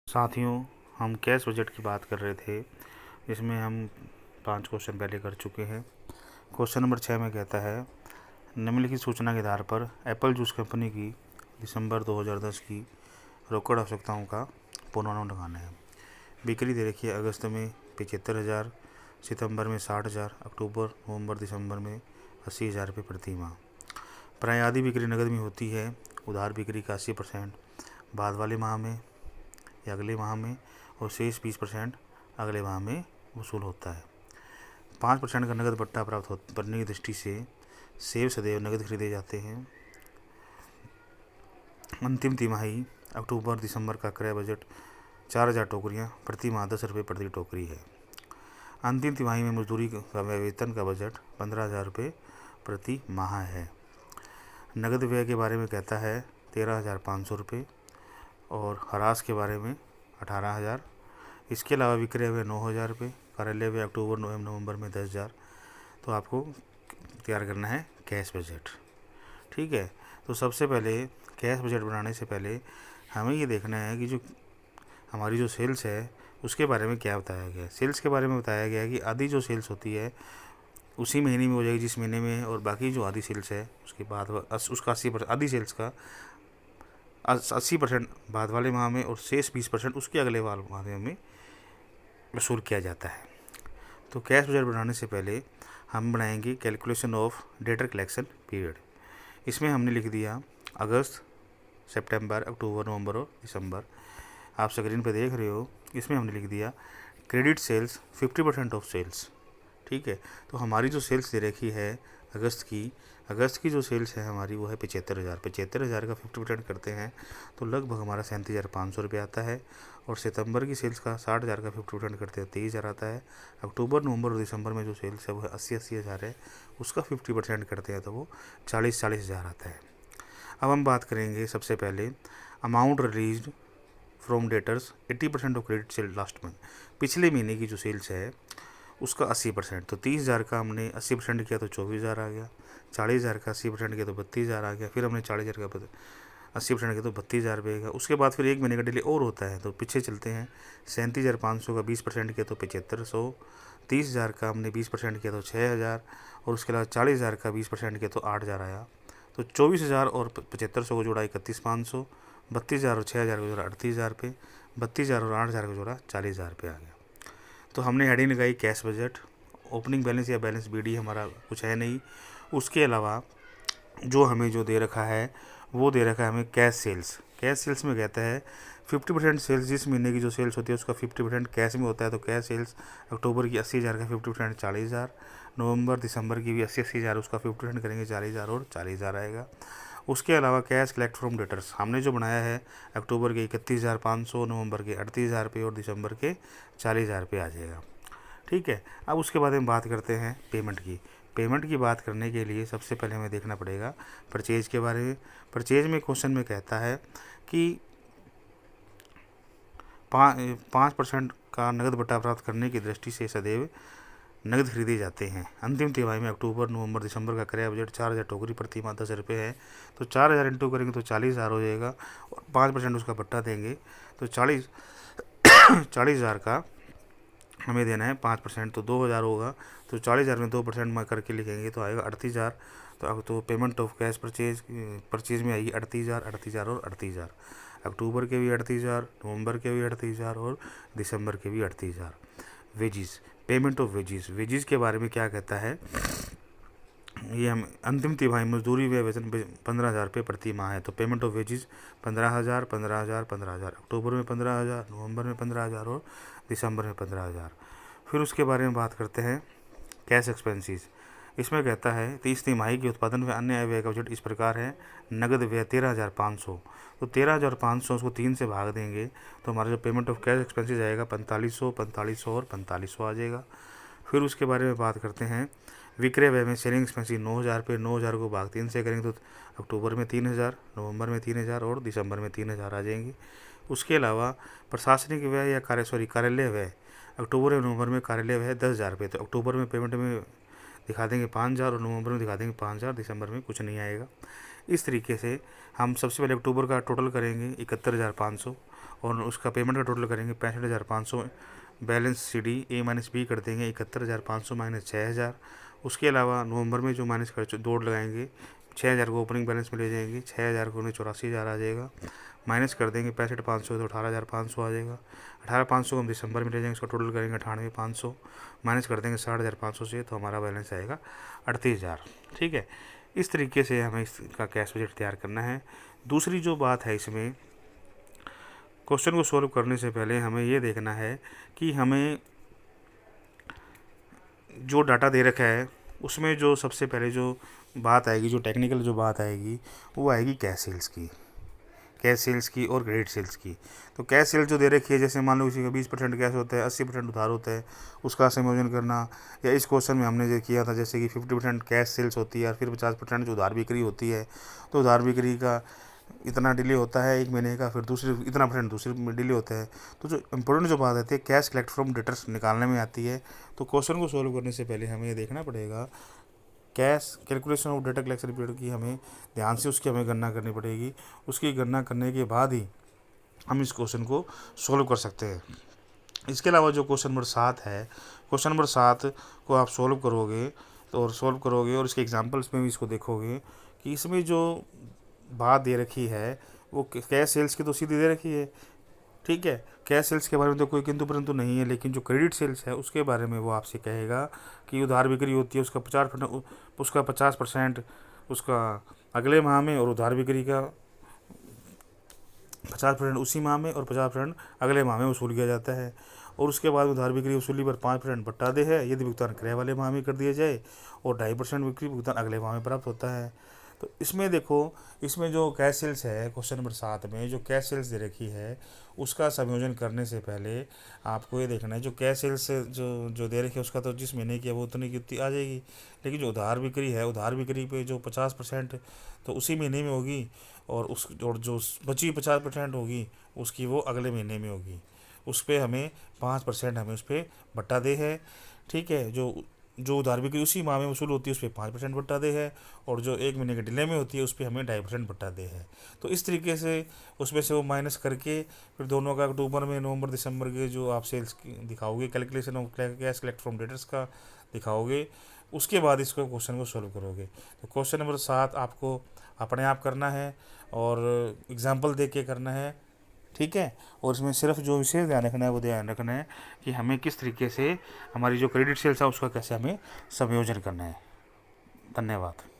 साथियों, हम cash budget की बात कर रहे थे, जिसमें हम 5 क्वेश्चन पहले कर चुके हैं। क्वेश्चन नंबर 6 में कहता है, निम्नलिखित सूचना के आधार पर एप्पल जूस कंपनी की दिसंबर 2010 की रोकड़ आवश्यकताओं का पूर्वानुमान लगाना है। बिक्री दे रखी है अगस्त में 75,000, सितंबर में 60,000, अक्टूबर, नवंबर, दिसंबर में 80,000 रुपये प्रति माह। प्राय आधी बिक्री नकद में होती है। उधार बिक्री का 80% बाद वाले माह में या अगले माह में और शेष 20% अगले माह में वसूल होता है। 5% का नकद बट्टा प्राप्त करने की दृष्टि से सेब सदैव नकद खरीदे जाते हैं। अंतिम तिमाही अक्टूबर दिसंबर का क्रय बजट 4,000 टोकरियाँ प्रति माह 10 रुपये प्रति टोकरी है। अंतिम तिमाही में मजदूरी का वेतन का बजट 15,000 रुपये प्रति माह है। नकद व्यय के बारे में कहता है 13,500 रुपये और ह्रास के बारे में 18,000। इसके अलावा विक्रय व्यय 9,000 रुपये, कार्यालय व्यय अक्टूबर नवंबर में 10,000। तो आपको तैयार करना है कैश बजट। ठीक है, तो सबसे पहले कैश बजट बनाने से पहले हमें ये देखना है कि जो हमारी जो सेल्स है उसके बारे में क्या बताया गया है। सेल्स के बारे में बताया गया है कि आधी जो सेल्स होती है उसी महीने में हो जाएगी जिस महीने में, और बाकी जो आधी सेल्स है उसके बाद उसका 80% आधी सेल्स का 80% बाद वाले माह में और शेष 20% उसके अगले वाले माह में वसूल किया जाता है। तो कैश बजट बनाने से पहले हम बनाएंगे calculation of debtor collection period. इसमें हमने लिख दिया अगस्त, सितंबर, अक्टूबर, नवंबर और दिसंबर। आप स्क्रीन पर देख रहे हो, इसमें हमने लिख दिया क्रेडिट सेल्स 50% ऑफ सेल्स। ठीक है, तो हमारी जो सेल्स दे रखी है अगस्त की जो सेल्स है हमारी वो है 75,000। 75,000 का 50% करते हैं तो लगभग हमारा 37,500 रुपये आता है। और सितंबर की सेल्स का 60,000 का 50% करते हैं 23,000 आता है। अक्टूबर, नवंबर और दिसंबर में जो सेल्स है वो है 80,000 है, उसका 50% करते हैं तो वो 40,000 आता है। अब हम बात करेंगे सबसे पहले amount released from debtors 80% of credit sale last month. पिछले महीने की जो सेल्स है उसका 80%, तो 30,000 का हमने 80% किया तो 24,000 आ गया। 40,000 का 80% किया तो 32,000 आ गया। फिर हमने 40,000 का 80% किया तो 32,000 रुपये का। उसके बाद फिर एक महीने का डिले और होता है, तो पीछे चलते हैं। 37,500 का 20% किया तो 7,500। 30,000 का हमने 20% किया तो 6,000 और उसके अलावा 40,000 का 20% किया तो 8,000 आया। तो 24,000 और 7,500 को जोड़ा 31,500। 32,000 और 6,000 को जोड़ा 38,000 रुपये। 32,000 और 8,000 को जोड़ा 40,000 रुपये आ गया। तो हमने हेडिंग लगाई कैश बजट। ओपनिंग बैलेंस या बैलेंस बीडी हमारा कुछ है नहीं। उसके अलावा जो हमें जो दे रखा है वो दे रखा है हमें कैश सेल्स। कैश सेल्स में कहता है 50% सेल्स, जिस महीने की जो सेल्स होती है उसका 50% कैश में होता है। तो कैश सेल्स अक्टूबर की 80,000 का 50% 40,000, नवंबर दिसंबर की भी 80,000 उसका 50% करेंगे 40,000 और 40,000 आएगा। उसके अलावा कैश कलेक्ट फ्रॉम डेटर्स हमने जो बनाया है अक्टूबर के 31,500, नवंबर के 38,000 रुपये और दिसंबर के 40,000 रुपये आ जाएगा। ठीक है, अब उसके बाद हम बात करते हैं पेमेंट की। पेमेंट की बात करने के लिए सबसे पहले हमें देखना पड़ेगा परचेज के बारे में। परचेज में क्वेश्चन में कहता है कि 5% का नगद बट्टा प्राप्त करने की दृष्टि से सदैव नगद खरीदे जाते हैं। अंतिम तिमाही में अक्टूबर, नवंबर, दिसंबर का क्रय बजट 4,000 टोकरी प्रति माह 10 रुपये है। तो 4,000 इंटू करेंगे तो 40,000 हो जाएगा और 5% उसका बट्टा देंगे तो 40,000 का हमें देना है 5%, तो 2,000 होगा। तो 40,000 में 2% में करके लिखेंगे तो आएगा 38,000। तो अब तो पेमेंट ऑफ कैश परचेज में आएगी 38,000, 38,000 और 38,000। अक्टूबर के भी 38,000, नवंबर के भी 38,000 और दिसंबर के भी 38,000। वेजिस, पेमेंट ऑफ वेजिस के बारे में क्या कहता है, ये हम अंतिम तिमाही मजदूरी व वेतन 15,000 रुपये प्रति माह है। तो पेमेंट ऑफ वेजिस 15,000, 15,000, 15,000। अक्टूबर में 15,000, नवंबर में 15,000 और दिसंबर में 15,000। फिर उसके बारे में बात करते हैं कैश एक्सपेंसेस। इसमें कहता है 30 तिमाही के उत्पादन व अन्य व्यय का बजट इस प्रकार है। नगद व्यय 13,500, तो 13,500 उसको 3 से भाग देंगे तो हमारा जो पेमेंट ऑफ कैश एक्सपेंसेस आएगा 4500, 4500 और 4500 आ जाएगा। फिर उसके बारे में बात करते हैं विक्रय व्यय में सेलिंग एक्सपेंसिस 9,000 रुपये। 9,000 को भाग 3 से करेंगे तो अक्टूबर में 3,000, नवंबर में 3,000 और दिसंबर में 3,000 आ जाएंगे। उसके अलावा प्रशासनिक व्यय या कार्यालय व्यय अक्टूबर और नवंबर में कार्यालय व्यय 10,000 रुपये। तो अक्टूबर में पेमेंट में दिखा देंगे 5,000 और नवंबर में दिखा देंगे 5,000, दिसंबर में कुछ नहीं आएगा। इस तरीके से हम सबसे पहले अक्टूबर का टोटल करेंगे 71,500 और उसका पेमेंट का टोटल करेंगे 65,500। Balance CD A minus B कर देंगे 71,500 माइनस 6,000। उसके अलावा नवंबर में जो माइनस कर दौड़ लगाएंगे 6,000 को ओपनिंग बैलेंस में ले जाएंगे, 6,000 को 84,000 आ जाएगा, माइनस कर देंगे 65,500 तो 18,500 आ जाएगा। 18,500 को हम दिसंबर में ले जाएंगे, उसका टोटल करेंगे 98,500, माइनस कर देंगे 60,500 से, तो हमारा बैलेंस आएगा 38,000। ठीक है, इस तरीके से हमें इसका कैश बजट तैयार करना है। दूसरी जो बात है, इसमें क्वेश्चन को सॉल्व करने से पहले हमें ये देखना है कि हमें जो डाटा दे रखा है उसमें जो सबसे पहले जो बात आएगी, जो टेक्निकल जो बात आएगी, वो आएगी कैश सेल्स की, कैश सेल्स की और क्रेडिट सेल्स की। तो कैश सेल्स जो दे रखी है, जैसे मान लो किसी का 20% कैश होता है, 80% उधार होता है, उसका समायोजन करना, या इस क्वेश्चन में हमने जो किया था जैसे कि 50% कैश सेल्स होती है और फिर 50% जो उधार बिक्री होती है, तो उधार बिक्री का इतना डिले होता है 1 महीने का, फिर दूसरे इतना % दूसरे में डिले होता है। तो जो इम्पोर्टेंट जो बात आती है कैश कलेक्ट फ्रॉम डेटर्स निकालने में आती है। तो क्वेश्चन को सॉल्व करने से पहले हमें ये देखना पड़ेगा cash calculation of data collection period की हमें ध्यान से उसकी हमें गणना करनी पड़ेगी। उसकी गणना करने के बाद ही हम इस क्वेश्चन को सॉल्व कर सकते हैं। इसके अलावा जो क्वेश्चन नंबर 7 है, क्वेश्चन नंबर 7 को आप सॉल्व करोगे और इसके एग्जांपल्स में भी इसको देखोगे कि इसमें जो बात दे रखी है वो कैश सेल्स की तो सीधी दे रखी है। ठीक है, कैश सेल्स के बारे में तो कोई किंतु परंतु नहीं है, लेकिन जो क्रेडिट सेल्स है उसके बारे में वो आपसे कहेगा कि उधार बिक्री होती है उसका 50% उसका अगले माह में, और उधार बिक्री का 50% उसी माह में और 50% अगले माह में वसूल किया जाता है। और उसके बाद उधार बिक्री वसूली पर 5% बट्टा दे है यदि भुगतान क्रय वाले माह में कर दिया जाए, और 2.5% बिक्री भुगतान अगले माह में प्राप्त होता है। तो इसमें देखो, इसमें जो कैश सेल्स है क्वेश्चन नंबर 7 में जो कैश सेल्स दे रखी है उसका संयोजन करने से पहले आपको ये देखना है जो कैश सेल्स जो दे रखी है उसका तो जिस महीने की है वो उतनी की उतनी आ जाएगी, लेकिन जो उधार बिक्री है, उधार बिक्री पे जो 50% तो उसी महीने में होगी, और जो बची 50% होगी उसकी वो अगले महीने में होगी। उस पर हमें 5% हमें उस पर बट्टा दे है। ठीक है, जो उधार बिक्री उसी माह में वसूल होती है उस पर 5% बट्टा दे है, और जो 1 महीने के डिले में होती है उस पर हमें 2.5% बट्टा दे है। तो इस तरीके से उसमें से वो माइनस करके फिर दोनों का अक्टूबर में, नवंबर दिसंबर के जो आप सेल्स दिखाओगे, calculation of cash collect from debtors का दिखाओगे, उसके बाद इसको क्वेश्चन को सॉल्व करोगे। तो क्वेश्चन नंबर 7 आपको अपने आप करना है और एग्जाम्पल दे के करना है। ठीक है, और इसमें सिर्फ जो विशेष ध्यान रखना है वो ध्यान रखना है कि हमें किस तरीके से हमारी जो क्रेडिट सेल्स है उसका कैसे हमें संयोजन करना है। धन्यवाद।